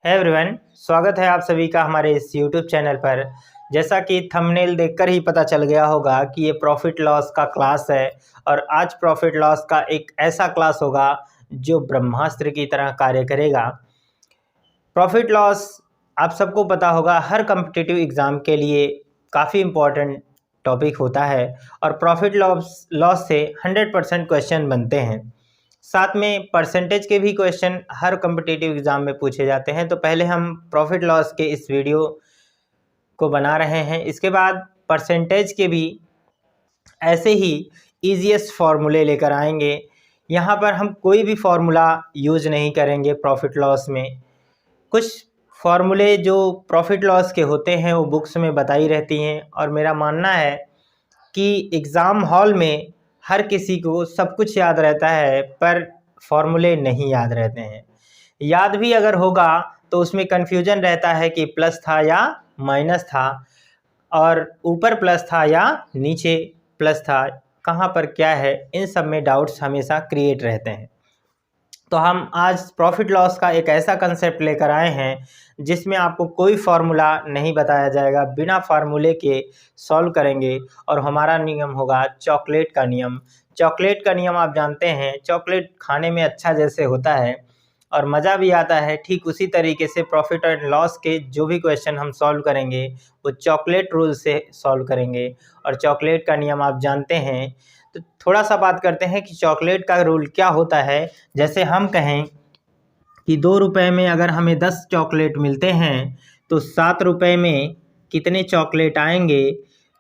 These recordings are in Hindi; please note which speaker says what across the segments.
Speaker 1: है एवरीवन, स्वागत है आप सभी का हमारे इस यूट्यूब चैनल पर। जैसा कि थंबनेल देखकर ही पता चल गया होगा कि ये प्रॉफिट लॉस का क्लास है और आज प्रॉफिट लॉस का एक ऐसा क्लास होगा जो ब्रह्मास्त्र की तरह कार्य करेगा। प्रॉफिट लॉस आप सबको पता होगा, हर कम्पिटिटिव एग्ज़ाम के लिए काफ़ी इम्पोर्टेंट टॉपिक होता है और प्रॉफिट लॉस से 100% क्वेश्चन बनते हैं। साथ में परसेंटेज के भी क्वेश्चन हर कम्पिटिटिव एग्ज़ाम में पूछे जाते हैं। तो पहले हम प्रॉफिट लॉस के इस वीडियो को बना रहे हैं, इसके बाद परसेंटेज के भी ऐसे ही ईजीएस्ट फार्मूले लेकर आएंगे। यहाँ पर हम कोई भी फार्मूला यूज नहीं करेंगे प्रॉफिट लॉस में। कुछ फार्मूले जो प्रॉफिट लॉस के होते हैं वो बुक्स में बताई रहती हैं और मेरा मानना है कि एग्ज़ाम हॉल में हर किसी को सब कुछ याद रहता है पर फॉर्मूले नहीं याद रहते हैं। याद भी अगर होगा तो उसमें कन्फ्यूजन रहता है कि प्लस था या माइनस था, और ऊपर प्लस था या नीचे प्लस था, कहाँ पर क्या है, इन सब में डाउट्स हमेशा क्रिएट रहते हैं। तो हम आज प्रॉफिट लॉस का एक ऐसा कंसेप्ट लेकर आए हैं जिसमें आपको कोई फार्मूला नहीं बताया जाएगा, बिना फार्मूले के सॉल्व करेंगे। और हमारा नियम होगा चॉकलेट का नियम। चॉकलेट का नियम आप जानते हैं, चॉकलेट खाने में अच्छा जैसे होता है और मज़ा भी आता है, ठीक उसी तरीके से प्रॉफिट एंड लॉस के जो भी क्वेश्चन हम सॉल्व करेंगे वो चॉकलेट रूल से सॉल्व करेंगे। और चॉकलेट का नियम आप जानते हैं। तो थोड़ा सा बात करते हैं कि चॉकलेट का रूल क्या होता है। जैसे हम कहें कि 2 रुपए में अगर हमें 10 चॉकलेट मिलते हैं तो 7 रुपए में कितने चॉकलेट आएंगे।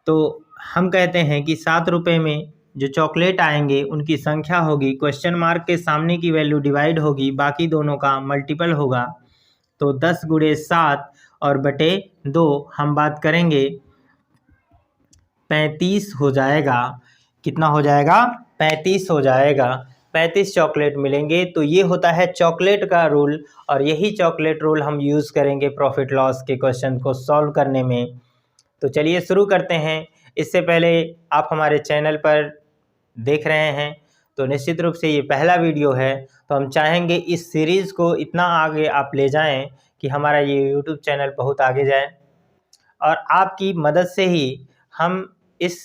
Speaker 1: तो हम कहते हैं कि 7 रुपए में जो चॉकलेट आएंगे उनकी संख्या होगी, क्वेश्चन मार्क के सामने की वैल्यू डिवाइड होगी, बाकी दोनों का मल्टीपल होगा। तो 10 गुणे 7 और बटे 2 हम बात करेंगे 35 हो जाएगा। कितना हो जाएगा? 35 हो जाएगा। 35 चॉकलेट मिलेंगे। तो ये होता है चॉकलेट का रूल और यही चॉकलेट रूल हम यूज़ करेंगे प्रॉफिट लॉस के क्वेश्चन को सॉल्व करने में। तो चलिए शुरू करते हैं। इससे पहले आप हमारे चैनल पर देख रहे हैं तो निश्चित रूप से ये पहला वीडियो है, तो हम चाहेंगे इस सीरीज़ को इतना आगे आप ले जाएं कि हमारा ये यूट्यूब चैनल बहुत आगे जाए। और आपकी मदद से ही हम इस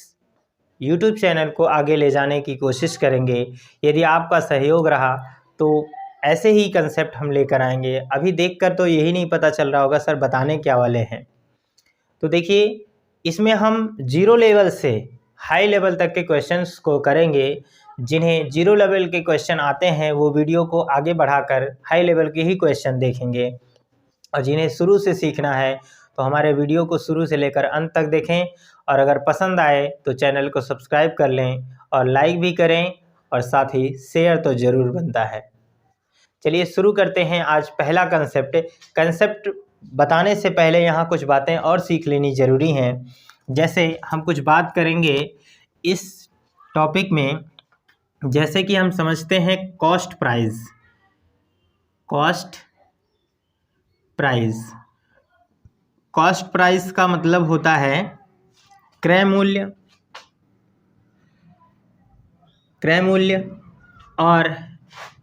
Speaker 1: यूट्यूब चैनल को आगे ले जाने की कोशिश करेंगे। यदि आपका सहयोग रहा तो ऐसे ही कंसेप्ट हम लेकर आएंगे। अभी देखकर तो यही नहीं पता चल रहा होगा सर बताने क्या वाले हैं। तो देखिए, इसमें हम जीरो लेवल से हाई लेवल तक के क्वेश्चंस को करेंगे। जिन्हें जीरो लेवल के क्वेश्चन आते हैं वो वीडियो को आगे बढ़ाकर हाई लेवल के ही क्वेश्चन देखेंगे, और जिन्हें शुरू से सीखना है तो हमारे वीडियो को शुरू से लेकर अंत तक देखें। और अगर पसंद आए तो चैनल को सब्सक्राइब कर लें और लाइक भी करें, और साथ ही शेयर तो ज़रूर बनता है। चलिए शुरू करते हैं आज पहला कंसेप्ट बताने से पहले यहाँ कुछ बातें और सीख लेनी ज़रूरी हैं। जैसे हम कुछ बात करेंगे इस टॉपिक में, जैसे कि हम समझते हैं कॉस्ट प्राइस। कॉस्ट प्राइस का मतलब होता है क्रय मूल्य, और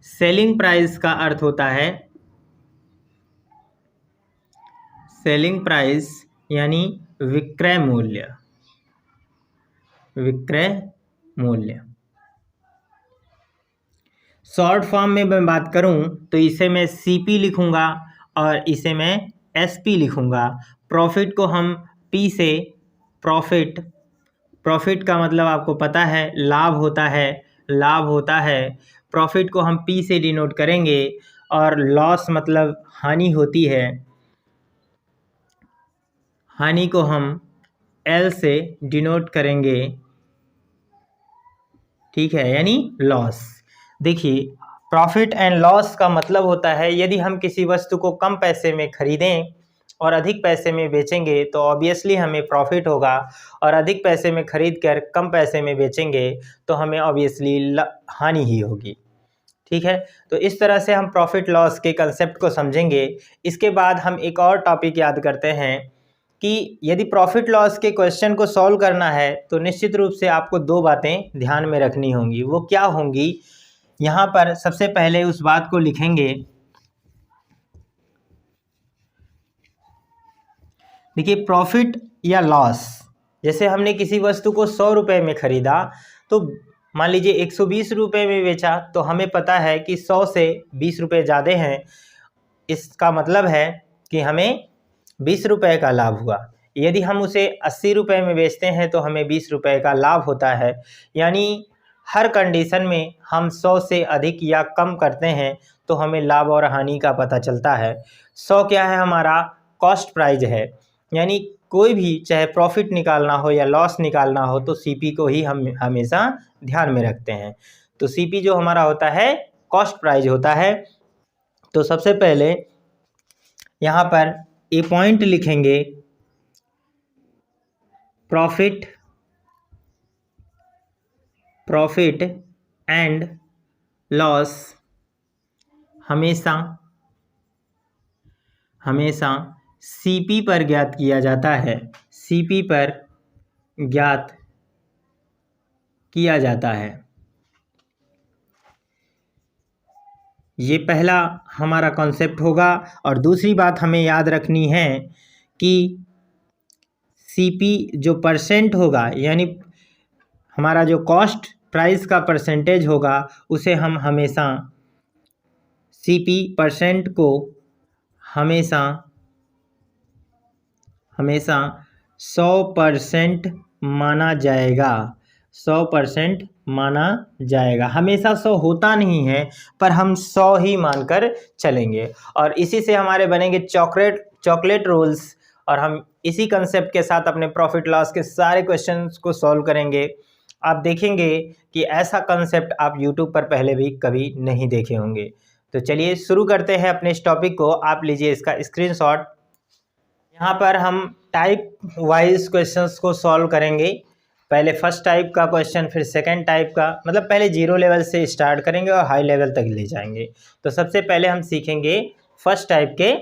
Speaker 1: सेलिंग प्राइस का अर्थ होता है सेलिंग प्राइस यानी विक्रय मूल्य। शॉर्ट फॉर्म में मैं बात करूं तो इसे मैं सीपी लिखूंगा और इसे मैं एसपी लिखूंगा। प्रॉफिट को हम पी से, प्रॉफिट का मतलब आपको पता है लाभ होता है। प्रॉफिट को हम पी से डिनोट करेंगे और लॉस मतलब हानि होती है, हानि को हम एल से डिनोट करेंगे, ठीक है, यानी लॉस। देखिए, प्रॉफिट एंड लॉस का मतलब होता है यदि हम किसी वस्तु को कम पैसे में खरीदें और अधिक पैसे में बेचेंगे तो ऑब्वियसली हमें प्रॉफिट होगा, और अधिक पैसे में खरीद कर कम पैसे में बेचेंगे तो हमें ऑब्वियसली हानि ही होगी। ठीक है, तो इस तरह से हम प्रॉफिट लॉस के कंसेप्ट को समझेंगे। इसके बाद हम एक और टॉपिक याद करते हैं कि यदि प्रॉफिट लॉस के क्वेश्चन को सॉल्व करना है तो निश्चित रूप से आपको 2 बातें ध्यान में रखनी होंगी। वो क्या होंगी? यहाँ पर सबसे पहले उस बात को लिखेंगे देखिए प्रॉफिट या लॉस, जैसे हमने किसी वस्तु को 100 रुपये में ख़रीदा तो मान लीजिए 120 रुपये में बेचा, तो हमें पता है कि 100 से 20 रुपये ज़्यादा हैं, इसका मतलब है कि हमें 20 रुपये का लाभ हुआ। यदि हम उसे 80 रुपये में बेचते हैं तो हमें 20 रुपये का लाभ होता है। यानी हर कंडीशन में हम 100 से अधिक या कम करते हैं तो हमें लाभ और हानि का पता चलता है। 100 क्या है, हमारा कॉस्ट प्राइस है, यानी कोई भी चाहे प्रॉफिट निकालना हो या लॉस निकालना हो तो सीपी को ही हम हमेशा ध्यान में रखते हैं। तो सीपी जो हमारा होता है कॉस्ट प्राइस होता है। तो सबसे पहले यहाँ पर ए पॉइंट लिखेंगे, प्रॉफिट एंड लॉस हमेशा सीपी पर ज्ञात किया जाता है, सीपी पर ज्ञात किया जाता है। ये पहला हमारा कॉन्सेप्ट होगा। और दूसरी बात हमें याद रखनी है कि सीपी जो परसेंट होगा, यानी हमारा जो कॉस्ट प्राइस का परसेंटेज होगा, उसे हम हमेशा सीपी परसेंट को हमेशा 100% माना जाएगा, 100% माना जाएगा। हमेशा 100 होता नहीं है, पर हम 100 ही मानकर चलेंगे। और इसी से हमारे बनेंगे चॉकलेट रोल्स। और हम इसी कंसेप्ट के साथ अपने प्रॉफिट लॉस के सारे क्वेश्चंस को सॉल्व करेंगे। आप देखेंगे कि ऐसा कंसेप्ट आप यूट्यूब पर पहले भी कभी नहीं देखे होंगे। तो चलिए शुरू करते हैं अपने इस टॉपिक को। आप लीजिए इसका स्क्रीनशॉट। यहाँ पर हम टाइप वाइज क्वेश्चंस को सॉल्व करेंगे। पहले फर्स्ट टाइप का क्वेश्चन, फिर सेकंड टाइप का, मतलब पहले 0 लेवल से स्टार्ट करेंगे और हाई लेवल तक ले जाएंगे। तो सबसे पहले हम सीखेंगे फर्स्ट टाइप के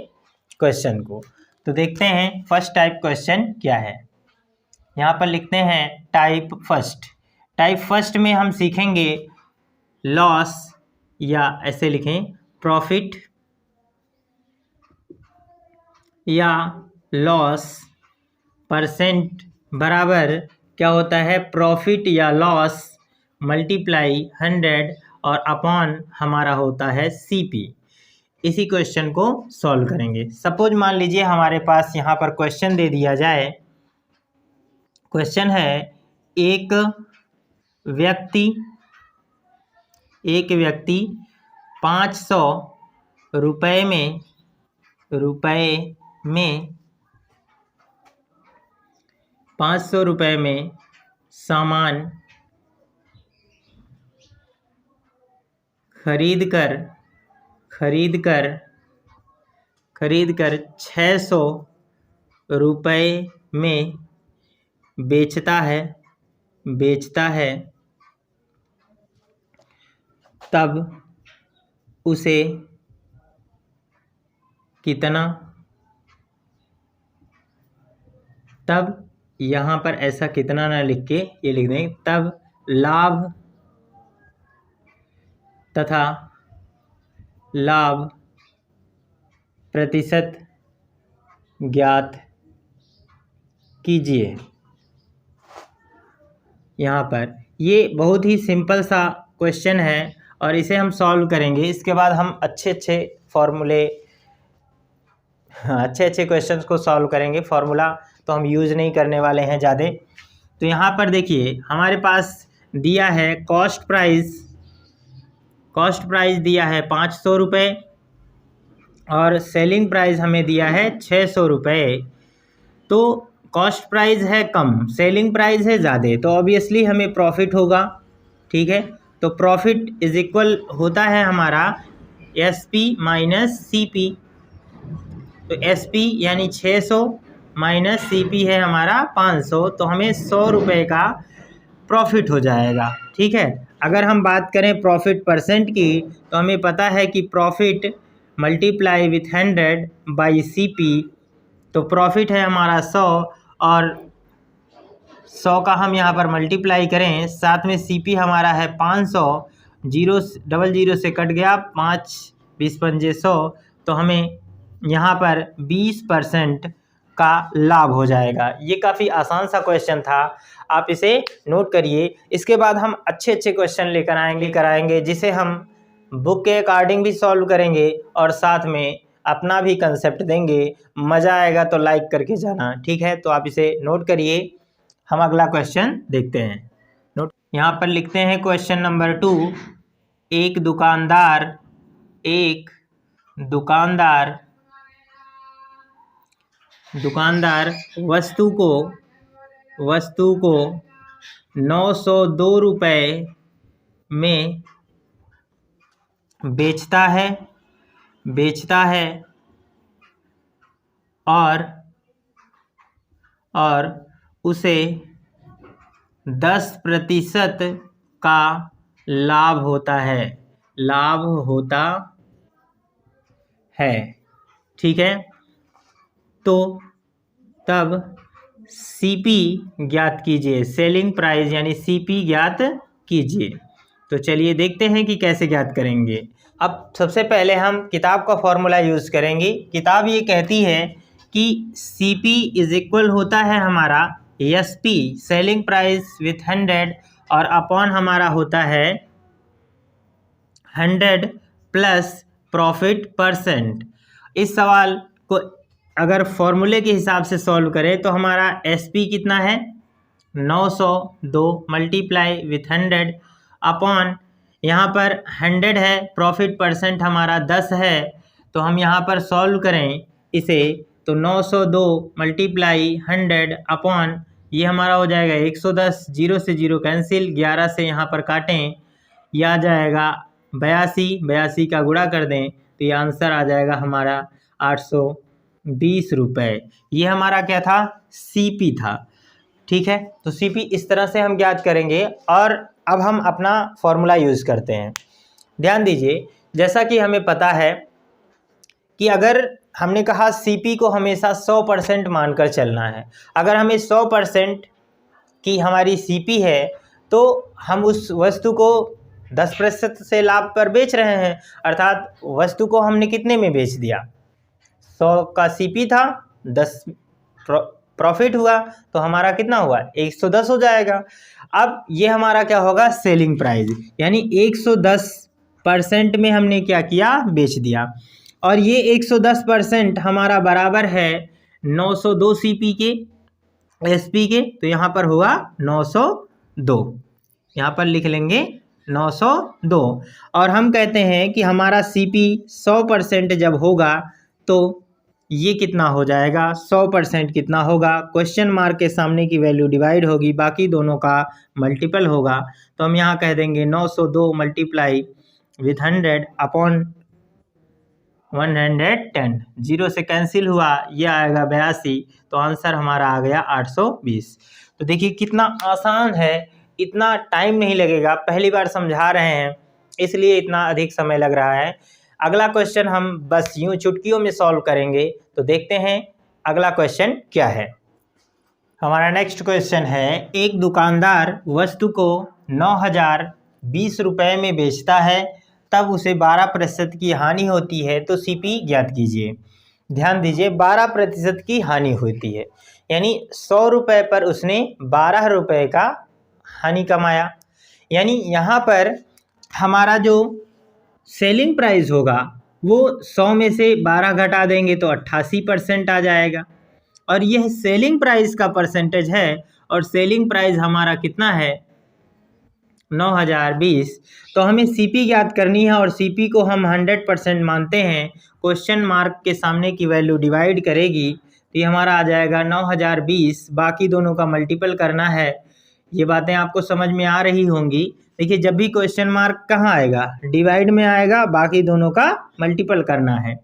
Speaker 1: क्वेश्चन को। तो देखते हैं फर्स्ट टाइप क्वेश्चन क्या है। यहाँ पर लिखते हैं टाइप फर्स्ट। टाइप फर्स्ट में हम सीखेंगे लॉस, या ऐसे लिखें प्रॉफिट या लॉस परसेंट बराबर क्या होता है, प्रॉफिट या लॉस मल्टीप्लाई 100 और अपॉन हमारा होता है सीपी। इसी क्वेश्चन को सॉल्व करेंगे। सपोज मान लीजिए हमारे पास यहाँ पर क्वेश्चन दे दिया जाए। क्वेश्चन है एक व्यक्ति 500 रुपये में सामान खरीद कर 600 रुपये में बेचता है तब उसे कितना, तब यहाँ पर ऐसा कितना ना लिख के ये लिख दें, तब लाभ तथा लाभ प्रतिशत ज्ञात कीजिए। यहाँ पर ये बहुत ही सिंपल सा क्वेश्चन है और इसे हम सॉल्व करेंगे। इसके बाद हम अच्छे क्वेश्चंस को सॉल्व करेंगे। फार्मूला तो हम यूज़ नहीं करने वाले हैं ज़्यादा। तो यहाँ पर देखिए हमारे पास दिया है कॉस्ट प्राइस दिया है 500 रुपये और सेलिंग प्राइस हमें दिया है 600 रुपये। तो कॉस्ट प्राइस है कम, सेलिंग प्राइस है ज़्यादा, तो ऑब्वियसली हमें प्रॉफिट होगा। ठीक है, तो प्रॉफिट इज इक्वल होता है हमारा SP माइनस CP। तो SP यानी 600 माइनस CP है हमारा 500, तो हमें 100 रुपये का प्रॉफिट हो जाएगा। ठीक है, अगर हम बात करें प्रॉफिट परसेंट की तो हमें पता है कि profit multiply with 100 by CP। तो प्रॉफिट है हमारा 100 और 100 का हम यहाँ पर मल्टीप्लाई करें, साथ में CP हमारा है 500, 0 से कट गया, 5 20 पंजे 100, तो हमें यहाँ पर 20% का लाभ हो जाएगा। ये काफ़ी आसान सा क्वेश्चन था, आप इसे नोट करिए। इसके बाद हम अच्छे अच्छे क्वेश्चन लेकर आएंगे जिसे हम बुक के अकॉर्डिंग भी सॉल्व करेंगे और साथ में अपना भी कंसेप्ट देंगे। मज़ा आएगा तो लाइक करके जाना, ठीक है। तो आप इसे नोट करिए। हम अगला क्वेश्चन देखते हैं। नोट यहाँ पर लिखते हैं क्वेश्चन नंबर 2। एक दुकानदार वस्तु को 902 रुपये में बेचता है और उसे 10% का लाभ होता है, ठीक है। तो तब सीपी ज्ञात कीजिए, सेलिंग प्राइस यानी सीपी ज्ञात कीजिए। तो चलिए देखते हैं कि कैसे ज्ञात करेंगे। अब सबसे पहले हम किताब का फॉर्मूला यूज़ करेंगे। किताब ये कहती है कि सीपी इज इक्वल होता है हमारा एसपी सेलिंग प्राइस विथ 100 और अपॉन हमारा होता है 100 प्लस प्रॉफिट %। इस सवाल को अगर फॉर्मूले के हिसाब से सॉल्व करें तो हमारा एसपी कितना है 902 मल्टीप्लाई विथ 100 अपॉन यहाँ पर 100 है, प्रॉफिट % हमारा 10 है। तो हम यहाँ पर सॉल्व करें इसे तो 902 मल्टीप्लाई 100 अपॉन ये हमारा हो जाएगा 110, 0 से 0 कैंसिल, 11 से यहाँ पर काटें, यह आ जाएगा 82 का गुणा कर दें तो ये आंसर आ जाएगा हमारा 820 रुपये। ये हमारा क्या था, सीपी था, ठीक है। तो सीपी इस तरह से हम ज्ञात करेंगे। और अब हम अपना फॉर्मूला यूज़ करते हैं। ध्यान दीजिए, जैसा कि हमें पता है कि अगर हमने कहा सीपी को हमेशा 100% मानकर चलना है। अगर हमें 100% की हमारी सीपी है तो हम उस वस्तु को 10% से लाभ पर बेच रहे हैं, अर्थात वस्तु को हमने कितने में बेच दिया, 100 का सीपी था, 10 प्रॉफिट हुआ तो हमारा कितना हुआ 110 हो जाएगा। अब ये हमारा क्या होगा, सेलिंग प्राइस, यानी 110% में हमने क्या किया, बेच दिया। और ये 110% हमारा बराबर है 902 सीपी के एसपी के, तो यहाँ पर हुआ 902, यहाँ पर लिख लेंगे 902। और हम कहते हैं कि हमारा सीपी 100% जब होगा तो ये कितना हो जाएगा, 100% कितना होगा, क्वेश्चन मार्क के सामने की वैल्यू डिवाइड होगी, बाकी दोनों का मल्टीपल होगा। तो हम यहाँ कह देंगे 902 मल्टीप्लाई विथ 100 अपॉन 110, 0 से कैंसिल हुआ, ये आएगा 82, तो आंसर हमारा आ गया 820। तो देखिए कितना आसान है, इतना टाइम नहीं लगेगा, पहली बार समझा रहे हैं इसलिए इतना अधिक समय लग रहा है। अगला क्वेश्चन हम बस यूं चुटकियों में सॉल्व करेंगे। तो देखते हैं अगला क्वेश्चन क्या है। हमारा नेक्स्ट क्वेश्चन है, एक दुकानदार वस्तु को 9020 रुपये में बेचता है, तब उसे 12% की हानि होती है, तो सीपी ज्ञात कीजिए। ध्यान दीजिए, 12% की हानि होती है, यानी 100 रुपये पर उसने 12 रुपये का हानि कमाया। यानी यहाँ पर हमारा जो सेलिंग प्राइस होगा वो 100 में से 12 घटा देंगे तो 88% आ जाएगा। और यह सेलिंग प्राइस का परसेंटेज है, और सेलिंग प्राइस हमारा कितना है 9020। तो हमें सीपी ज्ञात करनी है और सीपी को हम 100% मानते हैं। क्वेश्चन मार्क के सामने की वैल्यू डिवाइड करेगी तो ये हमारा आ जाएगा 9020, बाकी दोनों का मल्टीपल करना है। ये बातें आपको समझ में आ रही होंगी। देखिए, जब भी क्वेश्चन मार्क कहाँ आएगा, डिवाइड में आएगा, बाकी दोनों का मल्टीपल करना है।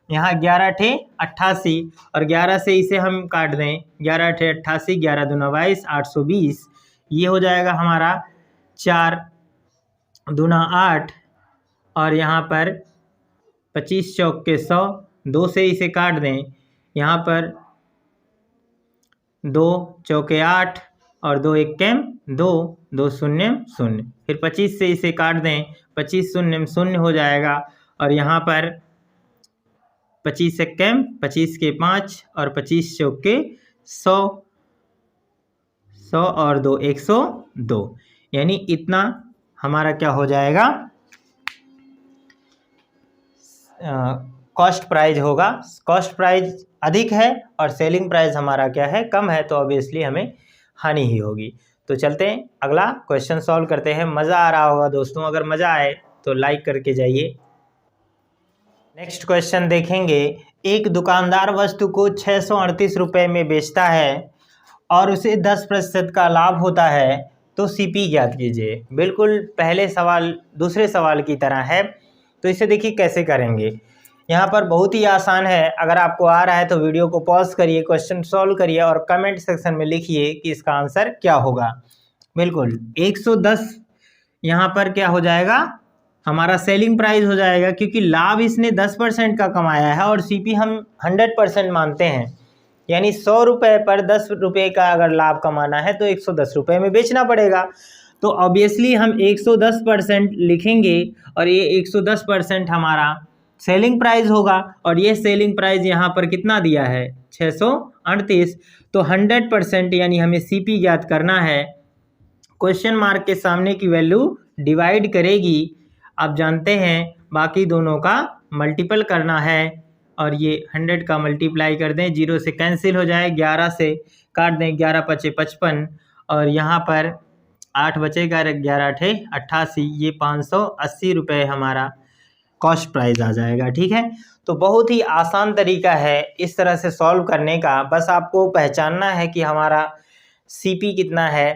Speaker 1: यहाँ 11 × 88 और 11 से इसे हम काट दें, 11 × 88, 11 दूना 22, 820। ये हो जाएगा हमारा 4 दूना 8 और यहाँ पर 25 चौक के 100, 2 से इसे काट दें, यहाँ पर 2 चौके 8 और 2 एक कैम 2, 2 शून्य 0, फिर 25 से इसे काट दें, 25 शून्य 0 हो जाएगा। और यहाँ पर 25 एक्केम 25 के 5 और 25 चौके 100, 100 और 2 102, यानी इतना हमारा क्या हो जाएगा, कॉस्ट प्राइस होगा। कॉस्ट प्राइस अधिक है और सेलिंग प्राइस हमारा क्या है, कम है, तो ऑब्वियसली हमें हानि ही होगी। तो चलते हैं अगला क्वेश्चन सॉल्व करते हैं। मज़ा आ रहा होगा दोस्तों, अगर मज़ा आए तो लाइक करके जाइए। नेक्स्ट क्वेश्चन देखेंगे। एक दुकानदार वस्तु को 638 रुपये में बेचता है और उसे 10% का लाभ होता है, तो सीपी ज्ञात कीजिए। बिल्कुल पहले सवाल दूसरे सवाल की तरह है, तो इसे देखिए कैसे करेंगे। यहाँ पर बहुत ही आसान है। अगर आपको आ रहा है तो वीडियो को पॉज करिए, क्वेश्चन सॉल्व करिए और कमेंट सेक्शन में लिखिए कि इसका आंसर क्या होगा। बिल्कुल 110 यहाँ पर क्या हो जाएगा, हमारा सेलिंग प्राइस हो जाएगा, क्योंकि लाभ इसने 10% का कमाया है और सीपी हम 100% मानते हैं, यानी 100 रुपये पर 10 रुपये का अगर लाभ कमाना है तो 110 रुपये में बेचना पड़ेगा। तो ऑब्वियसली हम 110% लिखेंगे और ये 110% हमारा सेलिंग प्राइस होगा, और ये सेलिंग प्राइस यहाँ पर कितना दिया है, 638। तो 100% यानी हमें सीपी ज्ञात करना है। क्वेश्चन मार्क के सामने की वैल्यू डिवाइड करेगी, आप जानते हैं बाकी दोनों का मल्टीपल करना है, और ये 100 का मल्टीप्लाई कर दें, 0 से कैंसिल हो जाए, 11 से काट दें, 11 पचे 55 और यहाँ पर 8 बचेगा, 11 अठे 88, ये 580 रुपये हमारा कॉस्ट प्राइस आ जाएगा। ठीक है, तो बहुत ही आसान तरीका है इस तरह से सॉल्व करने का। बस आपको पहचानना है कि हमारा सीपी कितना है,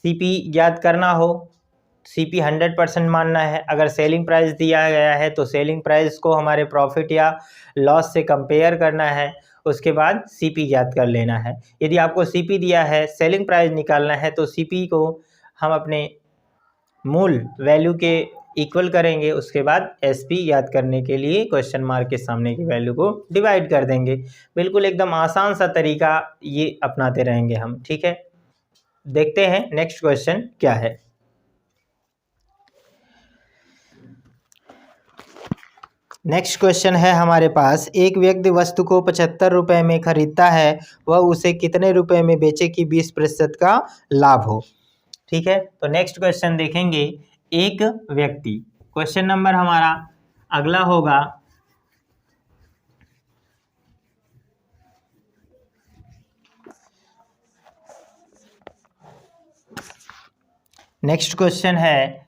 Speaker 1: सीपी ज्ञात करना हो, सीपी 100% मानना है। अगर सेलिंग प्राइस दिया गया है तो सेलिंग प्राइस को हमारे प्रॉफिट या लॉस से कंपेयर करना है, उसके बाद सीपी ज्ञात कर लेना है। यदि आपको सीपी दिया है, सेलिंग प्राइस निकालना है, तो सीपी को हम अपने मूल वैल्यू के इक्वल करेंगे, उसके बाद एसपी याद करने के लिए क्वेश्चन मार्क के सामने की वैल्यू को डिवाइड कर देंगे। बिल्कुल एकदम आसान सा तरीका ये अपनाते रहेंगे हम। ठीक है, देखते हैं नेक्स्ट क्वेश्चन क्या है। नेक्स्ट क्वेश्चन है हमारे पास, एक व्यक्ति वस्तु को 75 रुपये में खरीदता है, वह उसे कितने रुपए में बेचे कि 20% का लाभ हो। ठीक है, तो नेक्स्ट क्वेश्चन देखेंगे। एक व्यक्ति, क्वेश्चन नंबर हमारा अगला होगा, नेक्स्ट क्वेश्चन है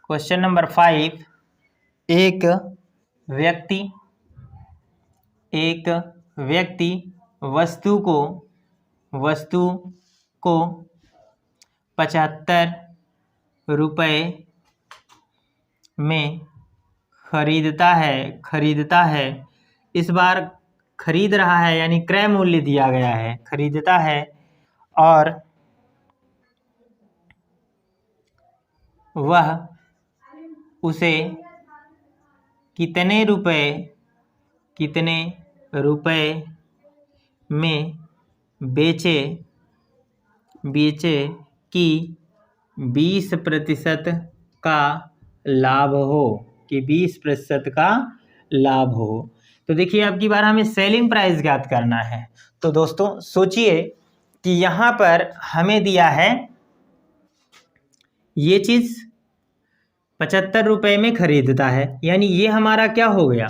Speaker 1: क्वेश्चन नंबर 5। एक व्यक्ति वस्तु को 75 रुपये में खरीदता है। इस बार खरीद रहा है, यानी क्रय मूल्य दिया गया है, खरीदता है, और वह उसे कितने रुपए में बेचे कि 20% का लाभ हो, कि 20% का लाभ हो। तो देखिए अब की बार हमें सेलिंग प्राइस ज्ञात करना है। तो दोस्तों सोचिए कि यहाँ पर हमें दिया है ये चीज़ 75 रुपये में खरीदता है, यानी ये हमारा क्या हो गया,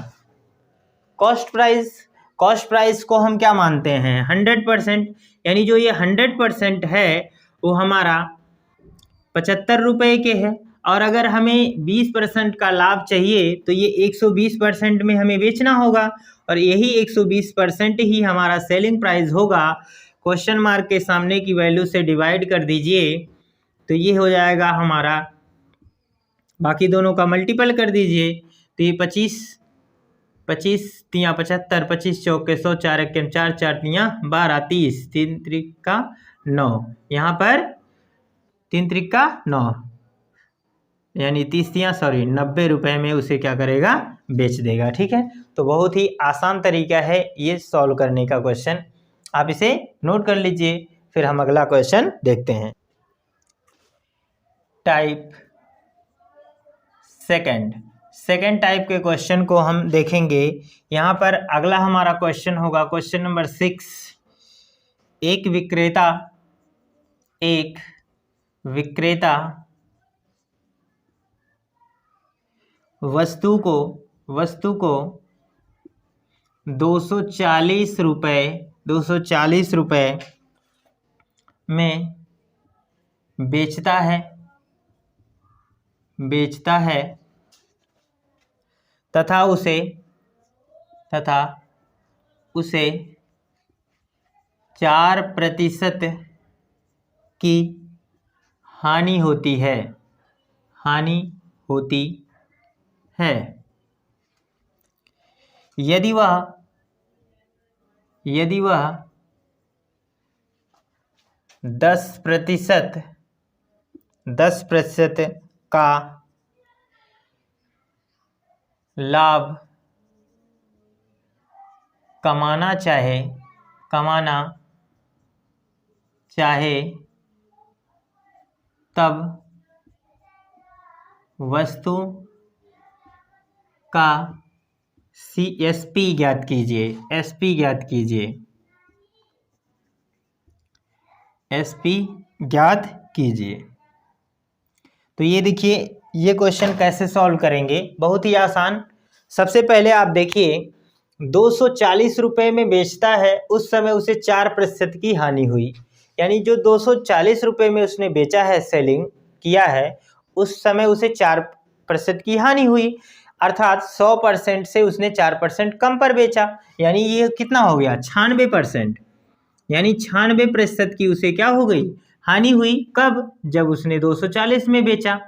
Speaker 1: कॉस्ट प्राइस। कॉस्ट प्राइस को हम क्या मानते हैं, 100%, यानी जो ये 100% है वो हमारा 75 रुपये के है, और अगर हमें 20% का लाभ चाहिए तो ये 120% में हमें बेचना होगा, और यही 120% ही हमारा सेलिंग प्राइस होगा। क्वेश्चन मार्क के सामने की वैल्यू से डिवाइड कर दीजिए, तो ये हो जाएगा हमारा, बाकी दोनों का मल्टीपल कर दीजिए, तो ये 25 तियाँ 75, 25 चौके 100, 4 एक्के 4, 4 तियाँ 12, 30, 3 त्रिका 9, यहाँ पर 3 त्रिका 9, यानी 90 रुपये में उसे क्या करेगा, बेच देगा। ठीक है, तो बहुत ही आसान तरीका है ये सॉल्व करने का क्वेश्चन, आप इसे नोट कर लीजिए। फिर हम अगला क्वेश्चन देखते हैं। टाइप सेकेंड टाइप के क्वेश्चन को हम देखेंगे। यहाँ पर अगला हमारा क्वेश्चन होगा क्वेश्चन नंबर 6। एक विक्रेता वस्तु को 240 रुपये में बेचता है तथा उसे 4% की हानि होती है। यदि वह 10% का लाभ कमाना चाहे तब वस्तु का एसपी ज्ञात कीजिए। तो ये देखिए, ये क्वेश्चन कैसे सॉल्व करेंगे, बहुत ही आसान। सबसे पहले आप देखिए 240 रुपये में बेचता है, उस समय उसे 4% की हानि हुई। यानी जो 240 रुपये में उसने बेचा है, सेलिंग किया है, उस समय उसे 4% की हानि हुई, अर्थात 100% से उसने 4% कम पर बेचा। यानी ये कितना हो गया, 96%। यानी 96% की उसे क्या हो गई, हानि हुई। कब, जब उसने 240 में बेचा।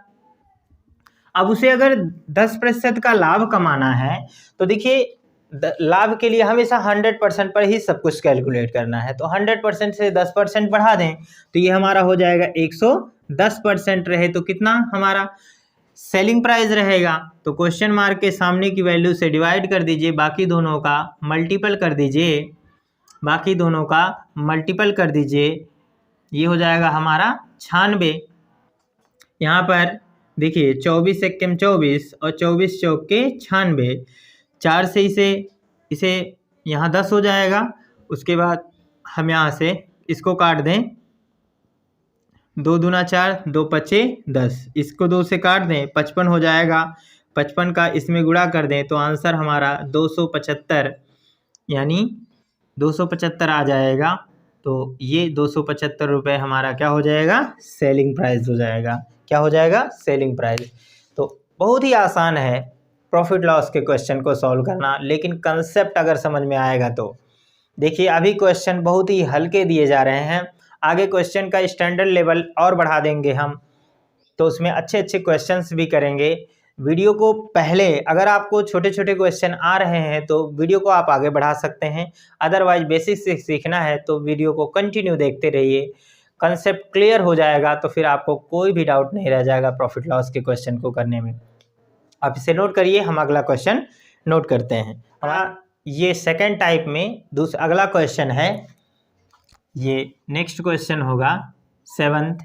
Speaker 1: अब उसे अगर 10% का लाभ कमाना है तो देखिए, लाभ के लिए हमेशा 100% पर ही सब कुछ कैलकुलेट करना है। तो 100% से 10% बढ़ा दें तो ये हमारा हो जाएगा 110% रहे तो कितना हमारा सेलिंग प्राइस रहेगा। तो क्वेश्चन मार्क के सामने की वैल्यू से डिवाइड कर दीजिए, बाकी दोनों का मल्टीपल कर दीजिए। ये हो जाएगा हमारा 96। यहाँ पर देखिए 24 एकम 24 और 24 चौक के 96। 4 से इसे यहाँ 10 हो जाएगा। उसके बाद हम यहाँ से इसको काट दें, 2 दूना 4, 2 पचे 10, इसको 2 से काट दें, 55 हो जाएगा। 55 का इसमें गुणा कर दें तो आंसर हमारा 275, यानी 275 आ जाएगा। तो ये 275 रुपये हमारा क्या हो जाएगा, सेलिंग प्राइस हो जाएगा। क्या हो जाएगा, सेलिंग प्राइस। तो बहुत ही आसान है प्रॉफिट लॉस के क्वेश्चन को सॉल्व करना, लेकिन कंसेप्ट अगर समझ में आएगा तो। देखिए अभी क्वेश्चन बहुत ही हल्के दिए जा रहे हैं, आगे क्वेश्चन का स्टैंडर्ड लेवल और बढ़ा देंगे हम, तो उसमें अच्छे क्वेश्चंस भी करेंगे। वीडियो को पहले, अगर आपको छोटे छोटे क्वेश्चन आ रहे हैं तो वीडियो को आप आगे बढ़ा सकते हैं, अदरवाइज बेसिक से सीखना है तो वीडियो को कंटिन्यू देखते रहिए। कंसेप्ट क्लियर हो जाएगा तो फिर आपको कोई भी डाउट नहीं रह जाएगा प्रॉफिट लॉस के क्वेश्चन को करने में। आप इसे नोट करिए, हम अगला क्वेश्चन नोट करते हैं। ये सेकेंड टाइप में अगला क्वेश्चन है, ये नेक्स्ट क्वेश्चन होगा 7th।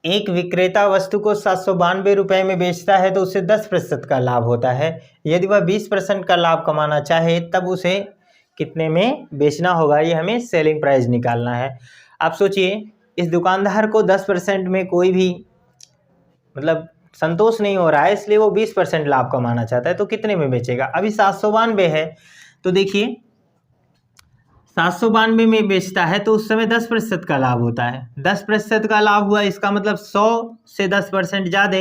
Speaker 1: एक विक्रेता वस्तु को 792 रुपये में बेचता है तो उसे 10% का लाभ होता है। यदि वह 20% का लाभ कमाना चाहे तब उसे कितने में बेचना होगा, ये हमें सेलिंग प्राइस निकालना है। आप सोचिए, इस दुकानदार को 10% में कोई भी मतलब संतोष नहीं हो रहा है, इसलिए वो 20% लाभ कमाना चाहता है, तो कितने में बेचेगा। अभी 792 है, तो देखिए 792 में बेचता है तो उस समय 10% का लाभ होता है। 10% का लाभ हुआ, इसका मतलब 100 से 10% ज़्यादा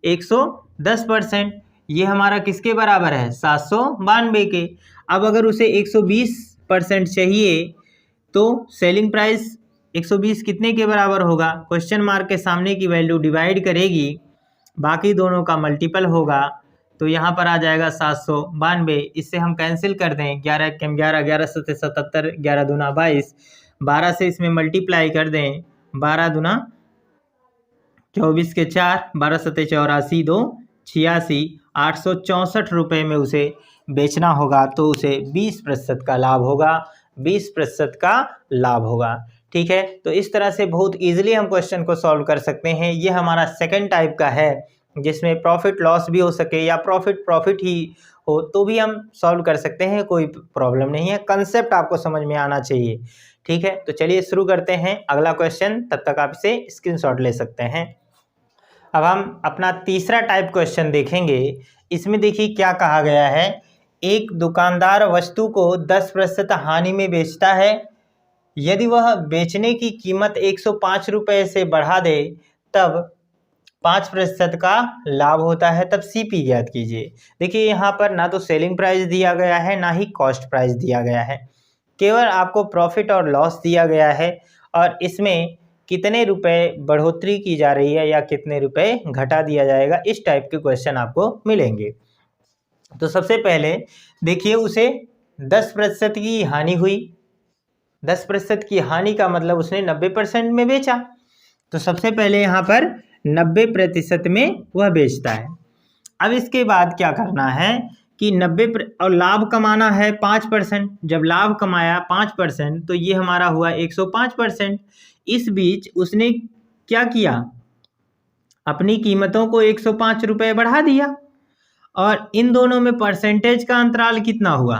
Speaker 1: 110%। ये हमारा किसके बराबर है, 792 के। अब अगर उसे 120% चाहिए तो सेलिंग प्राइस 120 कितने के बराबर होगा, क्वेश्चन मार्क के सामने की वैल्यू डिवाइड करेगी, बाकी दोनों का मल्टीपल होगा, तो यहाँ पर आ जाएगा 792। इससे हम कैंसिल कर दें, 11 एकम 11, 11 सत्ते 77, 11 दूना 22, 12 से इसमें मल्टीप्लाई कर दें, 12 दूना 24 के 4, 12 सत्ते 84, 2 86, 864 रुपये में उसे बेचना होगा, तो उसे 20% का लाभ होगा, 20% का लाभ होगा। ठीक है, तो इस तरह से बहुत इजीली हम क्वेश्चन को सॉल्व कर सकते हैं। ये हमारा सेकंड टाइप का है जिसमें प्रॉफिट लॉस भी हो सके या प्रॉफिट ही हो तो भी हम सॉल्व कर सकते हैं, कोई प्रॉब्लम नहीं है। कंसेप्ट आपको समझ में आना चाहिए, ठीक है। तो चलिए शुरू करते हैं अगला क्वेश्चन, तब तक आप इसे स्क्रीनशॉट ले सकते हैं। अब हम अपना तीसरा टाइप क्वेश्चन देखेंगे। इसमें देखिए क्या कहा गया है, एक दुकानदार वस्तु को 10% हानि में बेचता है। यदि वह बेचने की कीमत 105 रुपये से बढ़ा दे तब 5% का लाभ होता है, तब सीपी ज्ञात कीजिए। देखिए यहाँ पर ना तो सेलिंग प्राइस दिया गया है ना ही कॉस्ट प्राइस दिया गया है, केवल आपको प्रॉफिट और लॉस दिया गया है और इसमें कितने रुपए बढ़ोतरी की जा रही है या कितने रुपए घटा दिया जाएगा, इस टाइप के क्वेश्चन आपको मिलेंगे। तो सबसे पहले देखिए उसे 10% की हानि हुई। 10% की हानि का मतलब उसने 90% में बेचा, तो सबसे पहले यहाँ पर 90% में वह बेचता है। अब इसके बाद क्या करना है कि 90 और लाभ कमाना है 5%। जब लाभ कमाया 5% तो ये हमारा हुआ 105%। इस बीच उसने क्या किया, अपनी कीमतों को 105 रुपये बढ़ा दिया और इन दोनों में परसेंटेज का अंतराल कितना हुआ,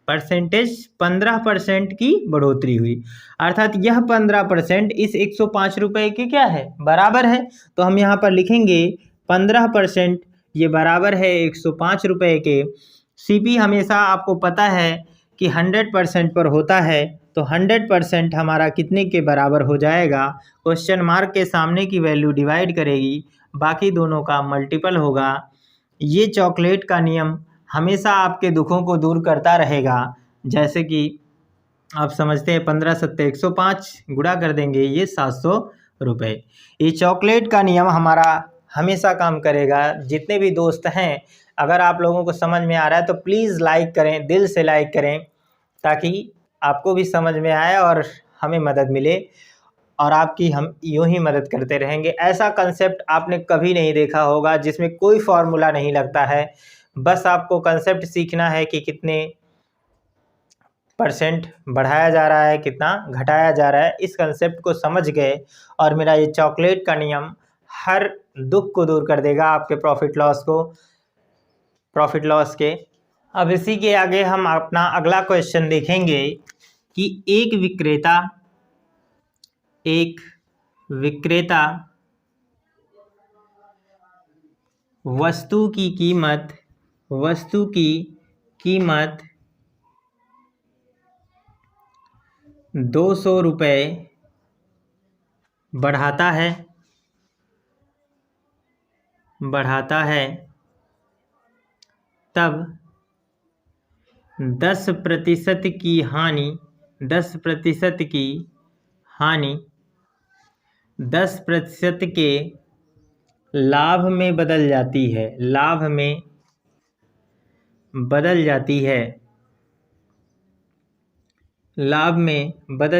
Speaker 1: परसेंटेज 15% की बढ़ोतरी हुई, अर्थात यह 15% इस 105 रुपये के क्या है, बराबर है। तो हम यहाँ पर लिखेंगे 15% ये बराबर है 105 रुपये के। सीपी हमेशा आपको पता है कि 100% पर होता है, तो 100% हमारा कितने के बराबर हो जाएगा, क्वेश्चन मार्क के सामने की वैल्यू डिवाइड करेगी, बाकी दोनों का मल्टीपल होगा। ये चॉकलेट का नियम हमेशा आपके दुखों को दूर करता रहेगा। जैसे कि आप समझते हैं 15 सत्ते 105 गुणा कर देंगे ये 700 रुपये। ये चॉकलेट का नियम हमारा हमेशा काम करेगा। जितने भी दोस्त हैं, अगर आप लोगों को समझ में आ रहा है तो प्लीज़ लाइक करें, दिल से लाइक करें, ताकि आपको भी समझ में आए और हमें मदद मिले और आपकी हम यूं ही मदद करते रहेंगे। ऐसा कंसेप्ट आपने कभी नहीं देखा होगा जिसमें कोई फार्मूला नहीं लगता है, बस आपको कंसेप्ट सीखना है कि कितने परसेंट बढ़ाया जा रहा है, कितना घटाया जा रहा है। इस कंसेप्ट को समझ गए और मेरा ये चॉकलेट का नियम हर दुख को दूर कर देगा आपके प्रॉफिट लॉस के। अब इसी के आगे हम अपना अगला क्वेश्चन देखेंगे कि एक विक्रेता वस्तु की कीमत 200 रुपये बढ़ाता है तब 10% की हानि 10% के लाभ में बदल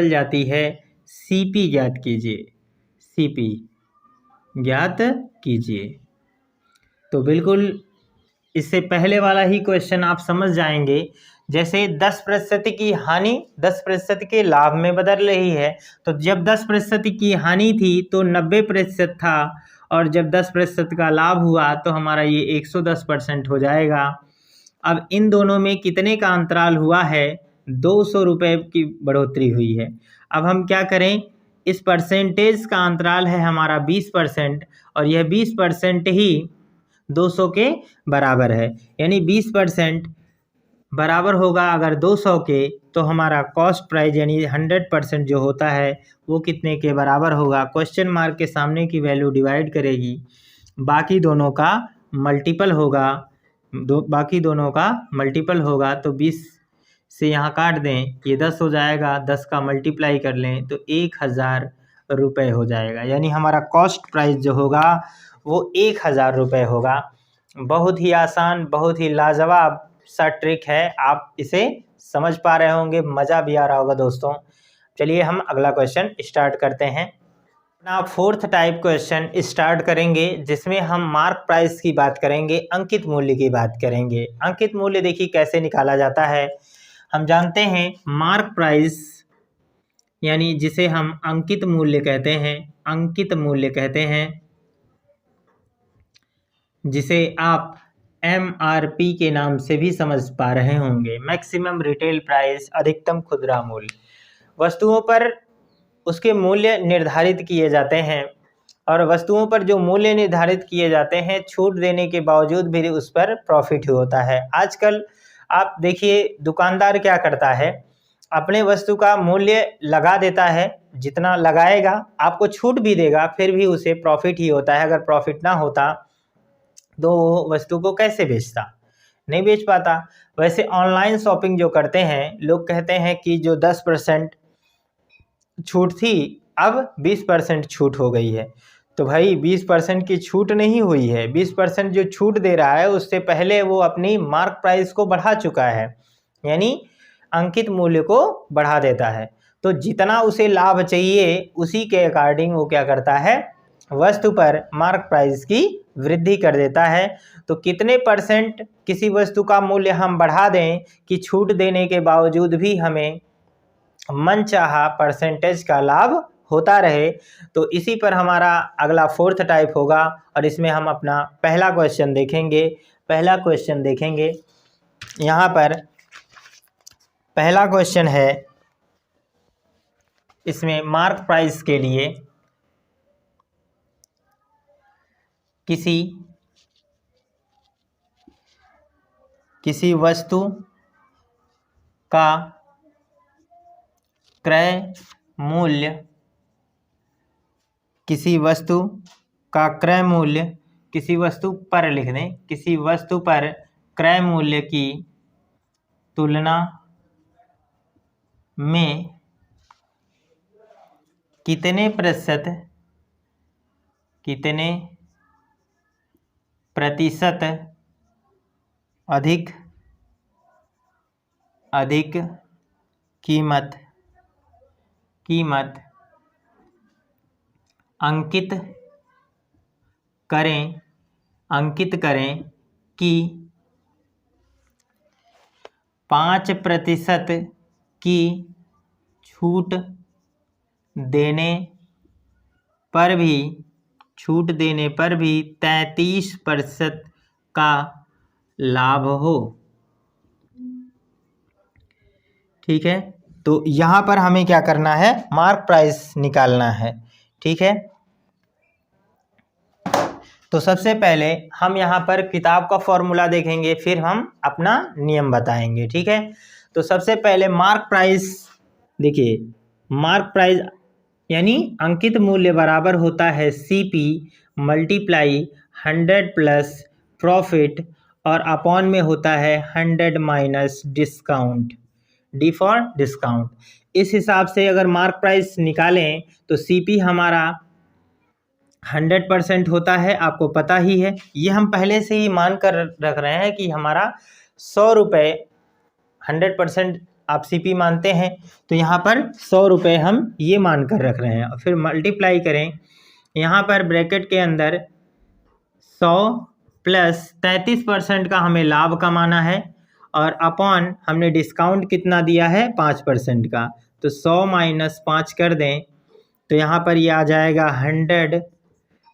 Speaker 1: जाती है। सीपी ज्ञात कीजिए। तो बिल्कुल इससे पहले वाला ही क्वेश्चन आप समझ जाएंगे। जैसे 10% की हानि 10% के लाभ में बदल रही है, तो जब 10% की हानि थी तो 90% था और जब 10% का लाभ हुआ तो हमारा ये 110% हो जाएगा। अब इन दोनों में कितने का अंतराल हुआ है, 200 रुपये की बढ़ोतरी हुई है। अब हम क्या करें, इस परसेंटेज का अंतराल है हमारा 20% और यह 20% ही 200 के बराबर है, यानी 20% बराबर होगा अगर 200 के, तो हमारा कॉस्ट प्राइस यानी 100% जो होता है वो कितने के बराबर होगा, क्वेश्चन मार्क के सामने की वैल्यू डिवाइड करेगी, बाकी दोनों का मल्टीपल होगा। तो 20 से यहाँ काट दें, ये 10 हो जाएगा, 10 का मल्टीप्लाई कर लें तो 1000 रुपये हो जाएगा, यानी हमारा कॉस्ट प्राइस जो होगा वो 1000 रुपये होगा। बहुत ही आसान, बहुत ही लाजवाब सा ट्रिक है, आप इसे समझ पा रहे होंगे, मज़ा भी आ रहा होगा दोस्तों। चलिए हम अगला क्वेश्चन स्टार्ट करते हैं। अपना फोर्थ टाइप क्वेश्चन स्टार्ट करेंगे, जिसमें हम मार्क प्राइस की बात करेंगे, अंकित मूल्य की बात करेंगे। अंकित मूल्य देखिए कैसे निकाला जाता है। हम जानते हैं मार्क प्राइस यानी जिसे हम अंकित मूल्य कहते हैं, जिसे आप MRP के नाम से भी समझ पा रहे होंगे, मैक्सिमम रिटेल प्राइस, अधिकतम खुदरा मूल्य। वस्तुओं पर उसके मूल्य निर्धारित किए जाते हैं और वस्तुओं पर जो मूल्य निर्धारित किए जाते हैं, छूट देने के बावजूद भी उस पर प्रॉफिट ही होता है। आजकल आप देखिए दुकानदार क्या करता है, अपने वस्तु का मूल्य लगा देता है, जितना लगाएगा आपको छूट भी देगा, फिर भी उसे प्रॉफिट ही होता है। अगर प्रॉफिट ना होता तो वो वस्तु को कैसे बेचता, नहीं बेच पाता। वैसे ऑनलाइन शॉपिंग जो करते हैं, लोग कहते हैं कि जो 10% छूट थी अब 20% छूट हो गई है। तो भाई 20% की छूट नहीं हुई है, 20% जो छूट दे रहा है उससे पहले वो अपनी मार्क प्राइस को बढ़ा चुका है, यानी अंकित मूल्य को बढ़ा देता है। तो जितना उसे लाभ चाहिए उसी के अकॉर्डिंग वो क्या करता है, वस्तु पर मार्क प्राइस की वृद्धि कर देता है। तो कितने % किसी वस्तु का मूल्य हम बढ़ा दें कि छूट देने के बावजूद भी हमें मनचाहा परसेंटेज का लाभ होता रहे। तो इसी पर हमारा अगला 4th टाइप होगा और इसमें हम अपना पहला क्वेश्चन देखेंगे। यहाँ पर पहला क्वेश्चन है, इसमें मार्क प्राइस के लिए किसी वस्तु का क्रय मूल्य, किसी वस्तु पर लिख दें, किसी वस्तु पर क्रय मूल्य की तुलना में कितने प्रतिशत अधिक कीमत अंकित करें कि 5% की छूट देने पर भी 33% का लाभ हो। ठीक है, तो यहाँ पर हमें क्या करना है, मार्क प्राइस निकालना है। ठीक है, तो सबसे पहले हम यहाँ पर किताब का फॉर्मूला देखेंगे, फिर हम अपना नियम बताएंगे। ठीक है, तो सबसे पहले मार्क प्राइस देखिए, मार्क प्राइस यानी अंकित मूल्य बराबर होता है CP मल्टीप्लाई 100 प्लस प्रॉफिट और अपॉन में होता है 100 minus discount, D for discount. इस हिसाब से अगर मार्क प्राइस निकालें तो CP हमारा 100% होता है, आपको पता ही है। ये हम पहले से ही मान कर रख रहे हैं कि हमारा 100 रुपये 100% आप CP मानते हैं, तो यहाँ पर 100 रुपये हम ये मान कर रख रहे हैं। और फिर मल्टीप्लाई करें, यहाँ पर ब्रैकेट के अंदर 100 प्लस 33% का हमें लाभ कमाना है और अपॉन हमने डिस्काउंट कितना दिया है 5% का, तो 100 माइनस 5 कर दें तो यहाँ पर ये आ जाएगा 100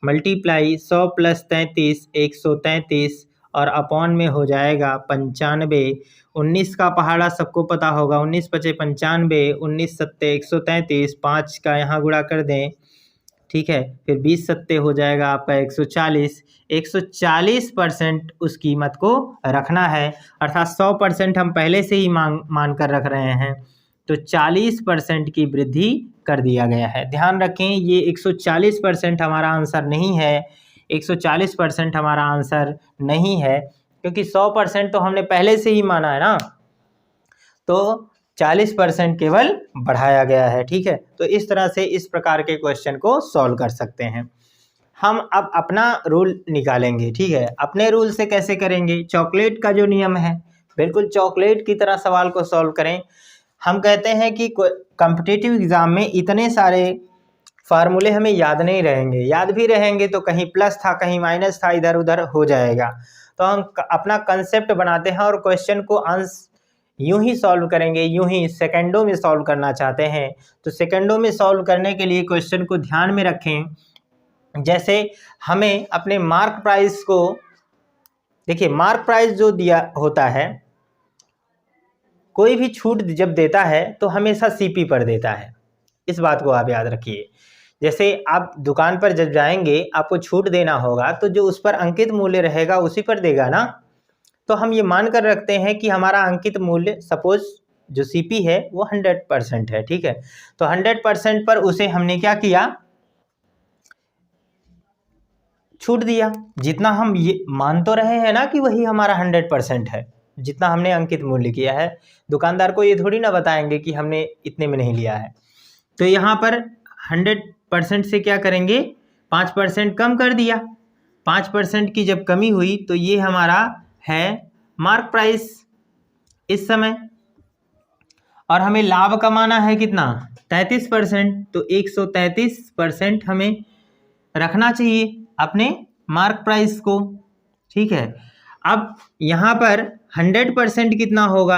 Speaker 1: मल्टीप्लाई 100 प्लस 33 133 और अपॉन में हो जाएगा 95। 19 का पहाड़ा सबको पता होगा, 19 पचे 95, 19 सत्ते 133, 5 का यहाँ गुणा कर दें। ठीक है, फिर 20 सत्ते हो जाएगा आपका 140। 140% उस कीमत को रखना है, अर्थात 100% हम पहले से ही मान कर रख रहे हैं, तो 40% की वृद्धि कर दिया गया है। ध्यान रखें, ये 140% हमारा आंसर नहीं है, 140% हमारा आंसर नहीं है, क्योंकि 100% तो हमने पहले से ही माना है ना, तो 40% केवल बढ़ाया गया है। ठीक है, तो इस तरह से इस प्रकार के क्वेश्चन को सॉल्व कर सकते हैं। हम अब अपना रूल निकालेंगे। ठीक है, अपने रूल से कैसे करेंगे, चॉकलेट का जो नियम है, बिल्कुल चॉकलेट की तरह सवाल को सॉल्व करें। हम कहते हैं कि कॉम्पिटिटिव एग्ज़ाम में इतने सारे फार्मूले हमें याद नहीं रहेंगे, याद भी रहेंगे तो कहीं प्लस था कहीं माइनस था, इधर उधर हो जाएगा। तो हम अपना कंसेप्ट बनाते हैं और क्वेश्चन को यूं ही सॉल्व करेंगे, यूं ही सेकंडों में सॉल्व करना चाहते हैं तो सेकंडों में सॉल्व करने के लिए क्वेश्चन को ध्यान में रखें। जैसे हमें अपने मार्क प्राइस को देखिए मार्क प्राइस जो दिया होता है, कोई भी छूट जब देता है तो हमेशा सीपी पर देता है, इस बात को आप याद रखिए। जैसे आप दुकान पर जब जाएंगे आपको छूट देना होगा तो जो उस पर अंकित मूल्य रहेगा उसी पर देगा ना। तो हम ये मान कर रखते हैं कि हमारा अंकित मूल्य सपोज जो सीपी है वो 100% है, ठीक है। तो 100% पर उसे हमने क्या किया, छूट दिया। जितना हम ये मान तो रहे हैं ना कि वही हमारा 100% है, जितना हमने अंकित मूल्य किया है। दुकानदार को ये थोड़ी ना बताएंगे कि हमने इतने में नहीं लिया है। तो यहाँ पर 100% से क्या करेंगे, 5% कम कर दिया। 5% की जब कमी हुई तो ये हमारा है मार्क प्राइस इस समय। और हमें लाभ कमाना है कितना, 33%। तो 133% हमें रखना चाहिए अपने मार्क प्राइस को, ठीक है। अब यहाँ पर 100% कितना होगा,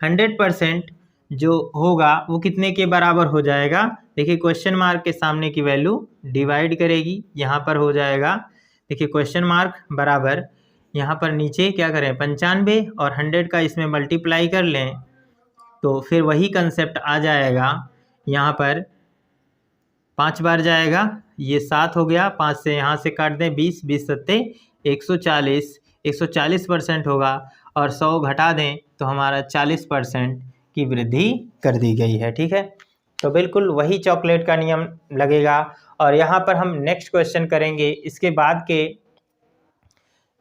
Speaker 1: 100% जो होगा वो कितने के बराबर हो जाएगा। देखिए क्वेश्चन मार्क के सामने की वैल्यू डिवाइड करेगी, यहाँ पर हो जाएगा। देखिए क्वेश्चन मार्क बराबर यहाँ पर नीचे क्या करें 95 और 100 का इसमें मल्टीप्लाई कर लें तो फिर वही कंसेप्ट आ जाएगा। यहाँ पर 5 बार जाएगा, ये 7 हो गया, 5 से यहाँ से काट दें 20, 20 सत्ते 140, 140% होगा। और 100 घटा दें तो हमारा 40% की वृद्धि कर दी गई है, ठीक है। तो बिल्कुल वही चॉकलेट का नियम लगेगा। और यहाँ पर हम नेक्स्ट क्वेश्चन करेंगे, इसके बाद के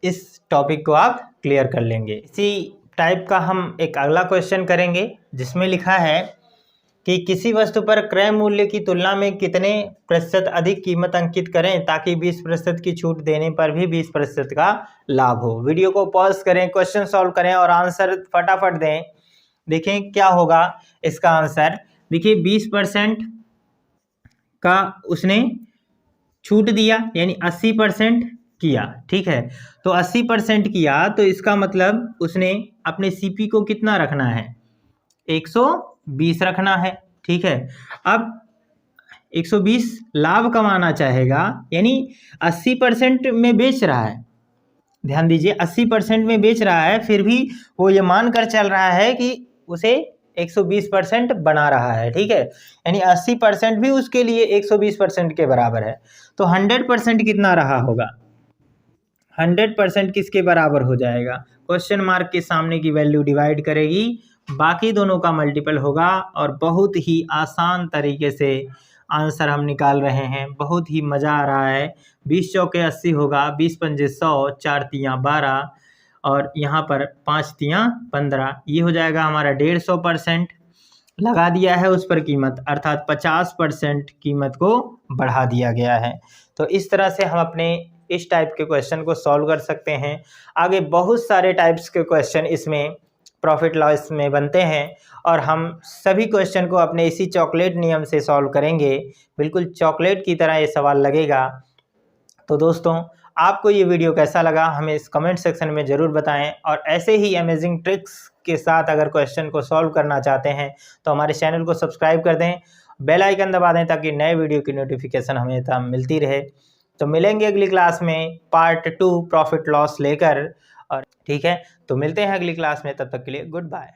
Speaker 1: इस टॉपिक को आप क्लियर कर लेंगे। इसी टाइप का हम एक अगला क्वेश्चन करेंगे जिसमें लिखा है कि किसी वस्तु पर क्रय मूल्य की तुलना में कितने प्रतिशत अधिक कीमत अंकित करें ताकि 20% की छूट देने पर भी 20% का लाभ हो। वीडियो को पॉज करें, क्वेश्चन सॉल्व करें और आंसर फटाफट दें। देखें क्या होगा इसका आंसर। देखिए 20% का उसने छूट दिया यानी 80% किया, ठीक है। तो 80% किया तो इसका मतलब उसने अपने सीपी को कितना रखना है, 120 रखना है, ठीक है। अब 120 लाभ कमाना चाहेगा, यानी 80% में बेच रहा है। ध्यान दीजिए 80% में बेच रहा है, फिर भी वो ये मान कर चल रहा है कि उसे 120% बना रहा है, ठीक है। यानी 80% भी उसके लिए 120% के बराबर है। तो 100% कितना रहा होगा, 100% किसके बराबर हो जाएगा, क्वेश्चन मार्क के सामने की वैल्यू डिवाइड करेगी, बाकी दोनों का मल्टीपल होगा। और बहुत ही आसान तरीके से आंसर हम निकाल रहे हैं, बहुत ही मज़ा आ रहा है। 20 चौके 80 होगा, 20 पंजे 100, 4 तियाँ 12 और यहाँ पर 5 तियाँ 15, ये हो जाएगा हमारा 150%। लगा दिया है उस पर कीमत, अर्थात 50% कीमत को बढ़ा दिया गया है। तो इस तरह से हम अपने इस टाइप के क्वेश्चन को सॉल्व कर सकते हैं। आगे बहुत सारे टाइप्स के क्वेश्चन इसमें प्रॉफिट लॉस में बनते हैं और हम सभी क्वेश्चन को अपने इसी चॉकलेट नियम से सॉल्व करेंगे। बिल्कुल चॉकलेट की तरह ये सवाल लगेगा। तो दोस्तों आपको ये वीडियो कैसा लगा हमें इस कमेंट सेक्शन में ज़रूर बताएं। और ऐसे ही अमेजिंग ट्रिक्स के साथ अगर क्वेश्चन को सॉल्व करना चाहते हैं तो हमारे चैनल को सब्सक्राइब कर दें, बेल आइकन दबा दें ताकि नए वीडियो की नोटिफिकेशन हमें मिलती रहे। तो मिलेंगे अगली क्लास में पार्ट 2 प्रॉफिट लॉस लेकर, और ठीक है। तो मिलते हैं अगली क्लास में, तब तक के लिए गुड बाय।